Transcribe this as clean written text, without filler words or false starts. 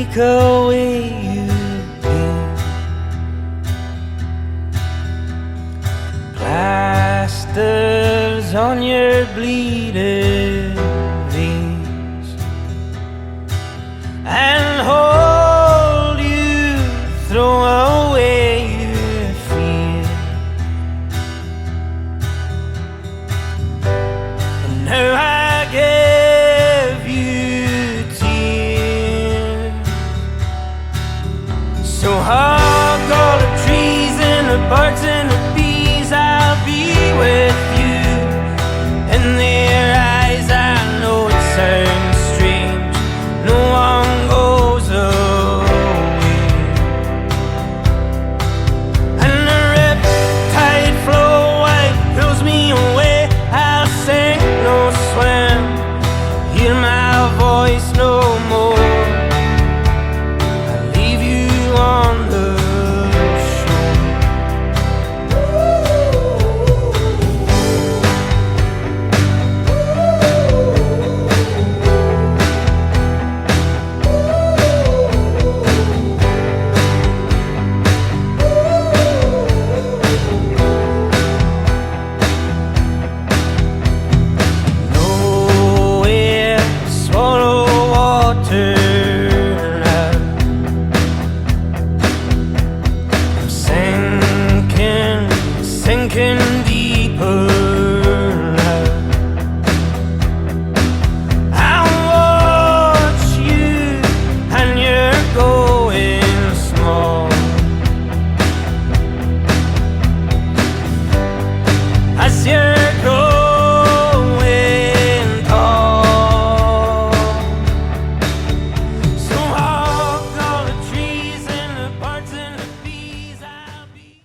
take away your pain. Plasters on your bleeding veins, and hold you, throw away your fear. And now I give you tears. So hug all the trees and the birds and the bees. I'll be with you in the